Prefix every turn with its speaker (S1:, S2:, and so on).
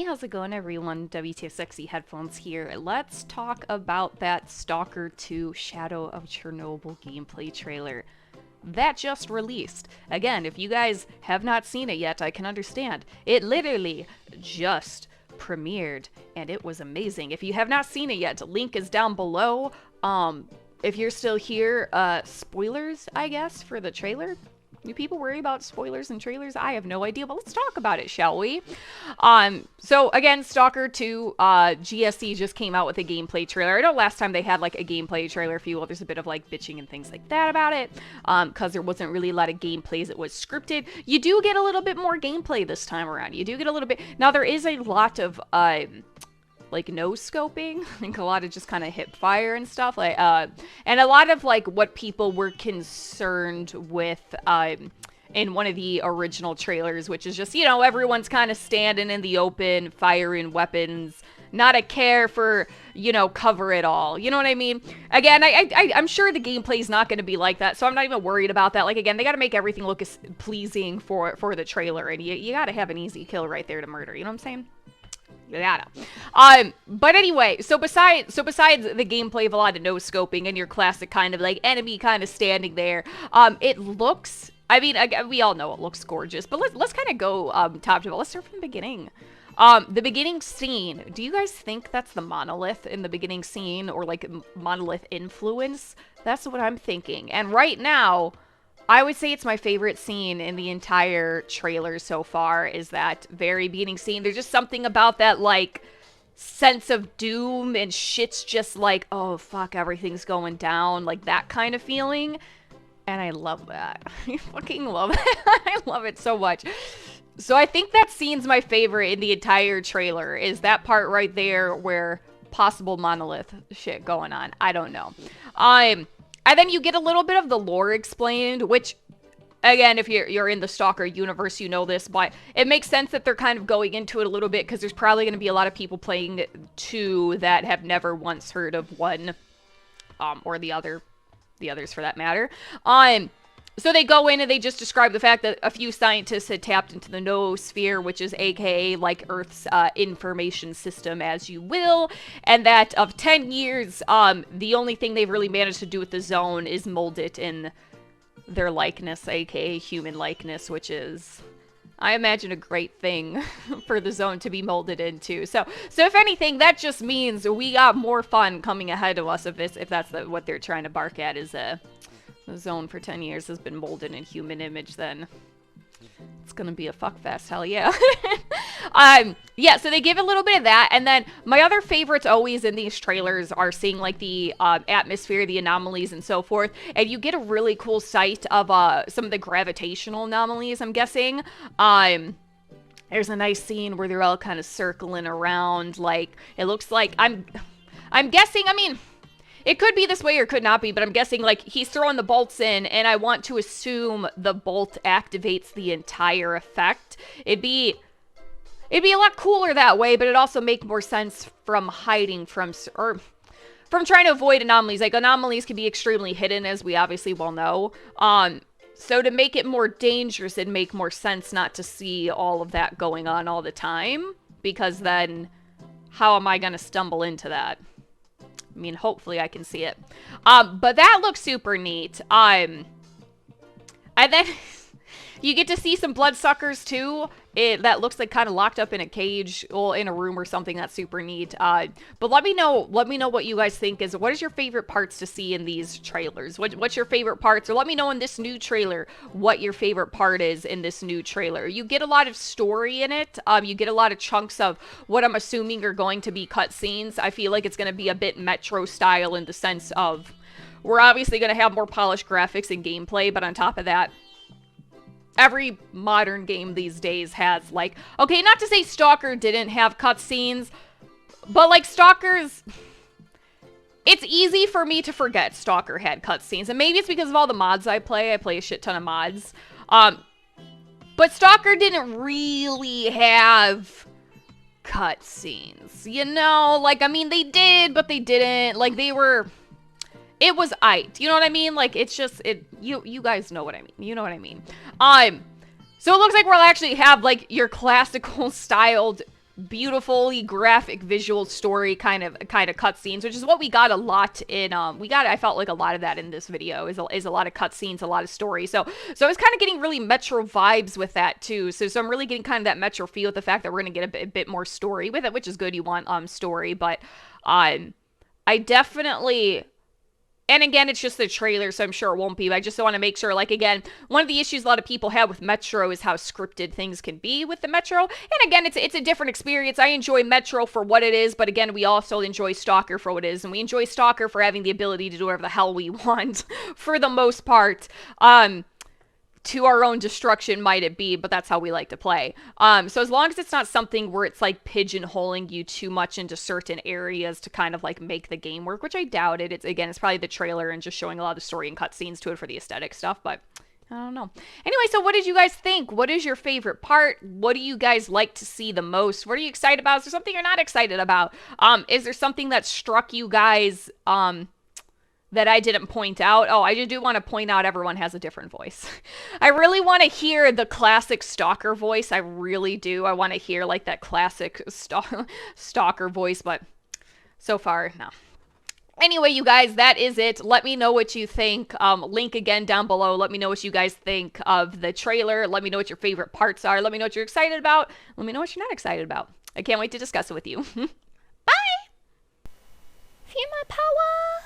S1: how's it going, everyone? WTFSexyHeadphones here. Let's talk about that S.T.A.L.K.E.R 2 Shadow of Chernobyl gameplay trailer that just released. Again, if you guys have not seen it yet, I can understand. It literally just premiered, and it was amazing. If you have not seen it yet, link is down below. If you're still here, spoilers, I guess, for the trailer. Do people worry about spoilers and trailers? I have no idea, but let's talk about it, shall we? So again, S.T.A.L.K.E.R 2, GSC just came out with a gameplay trailer. I know last time they had like a gameplay trailer a few, well, there's a bit of like bitching and things like that about it, because there wasn't really a lot of gameplays. It was scripted. You do get a little bit more gameplay this time around. You do get a little bit. Now there is a lot of, like no scoping, like a lot of just kind of hip fire and stuff, like and a lot of like what people were concerned with in one of the original trailers, which is just, you know, everyone's kind of standing in the open firing weapons, not a care for, you know, cover it all, you know what I mean? Again, I'm sure the gameplay is not going to be like that, so I'm not even worried about that. Like, again, they got to make everything look as pleasing for the trailer, and you got to have an easy kill right there to murder, you know what I'm saying? Yeah. But anyway, so besides the gameplay of a lot of no scoping and your classic kind of like enemy kind of standing there, it looks, I mean, we all know it looks gorgeous, but let's kind of go top to bottom. Let's start from the beginning. The beginning scene. Do you guys think that's the monolith in the beginning scene, or like monolith influence? That's what I'm thinking. And right now, I would say it's my favorite scene in the entire trailer so far, is that very beginning scene. There's just something about that, like, sense of doom and shit's just like, oh, fuck, everything's going down. Like, that kind of feeling. And I love that. I fucking love it. I love it so much. So I think that scene's my favorite in the entire trailer, is that part right there where possible monolith shit going on. I don't know. And then you get a little bit of the lore explained, which, again, if you're in the S.T.A.L.K.E.R universe, you know this, but it makes sense that they're kind of going into it a little bit, because there's probably going to be a lot of people playing 2 that have never once heard of 1, or the others for that matter. So they go in and they just describe the fact that a few scientists had tapped into the noosphere, which is aka like Earth's information system, as you will, and that of 10 years, the only thing they've really managed to do with the zone is mold it in their likeness, aka human likeness, which is, I imagine, a great thing for the zone to be molded into. So if anything, that just means we got more fun coming ahead of us if that's what they're trying to bark at, is the zone for 10 years has been molded in human image. Then it's gonna be a fuckfest, hell yeah. Yeah, so they give a little bit of that, and then my other favorites always in these trailers are seeing like the atmosphere, the anomalies, and so forth, and you get a really cool sight of some of the gravitational anomalies, I'm guessing. There's a nice scene where they're all kind of circling around, like, it looks like, I'm guessing, I mean, it could be this way or could not be, but I'm guessing, like, he's throwing the bolts in, and I want to assume the bolt activates the entire effect. It'd be a lot cooler that way, but it'd also make more sense from hiding from trying to avoid anomalies. Like, anomalies can be extremely hidden, as we obviously well know. So to make it more dangerous, it'd make more sense not to see all of that going on all the time, because then how am I going to stumble into that? I mean, hopefully I can see it. But that looks super neat. And then you get to see some bloodsuckers too. That looks like kind of locked up in a cage, or in a room or something. That's super neat. But let me know what you guys think. What is your favorite parts to see in these trailers? What's your favorite parts? Or let me know in this new trailer what your favorite part is in this new trailer. You get a lot of story in it. You get a lot of chunks of what I'm assuming are going to be cutscenes. I feel like it's going to be a bit Metro style, in the sense of, we're obviously going to have more polished graphics and gameplay, but on top of that, every modern game these days has, like, okay, not to say S.T.A.L.K.E.R didn't have cutscenes, but like S.T.A.L.K.E.R's, it's easy for me to forget S.T.A.L.K.E.R had cutscenes, and maybe it's because of all the mods I play a shit ton of mods, but S.T.A.L.K.E.R didn't really have cutscenes, you know? Like, I mean, they did, but they didn't. Like, it was aight. You know what I mean? Like, it's just, you guys know what I mean. You know what I mean. So it looks like we'll actually have, like, your classical styled beautifully graphic visual story kind of cutscenes, which is what we got a lot in I felt like a lot of that in this video is a lot of cutscenes, a lot of story. So I was kind of getting really Metro vibes with that too. So I'm really getting kind of that Metro feel with the fact that we're gonna get a bit more story with it, which is good. You want story, but I definitely. And again, it's just the trailer, so I'm sure it won't be. But I just want to make sure, like, again, one of the issues a lot of people have with Metro is how scripted things can be with the Metro. And again, it's a different experience. I enjoy Metro for what it is, but again, we also enjoy S.T.A.L.K.E.R for what it is. And we enjoy S.T.A.L.K.E.R for having the ability to do whatever the hell we want, for the most part. To our own destruction might it be, but that's how we like to play. So as long as it's not something where it's like pigeonholing you too much into certain areas to kind of like make the game work, which I doubt it. It's probably the trailer and just showing a lot of story and cutscenes to it for the aesthetic stuff, but I don't know. Anyway, so what did you guys think? What is your favorite part? What do you guys like to see the most? What are you excited about? Is there something you're not excited about? Is there something that struck you guys, that I didn't point out? Oh, I do want to point out everyone has a different voice. I really want to hear the classic S.T.A.L.K.E.R voice. I really do. I want to hear like that classic S.T.A.L.K.E.R voice, but so far, no. Anyway, you guys, that is it. Let me know what you think. Link again down below. Let me know what you guys think of the trailer. Let me know what your favorite parts are. Let me know what you're excited about. Let me know what you're not excited about. I can't wait to discuss it with you. Bye! Feel my power!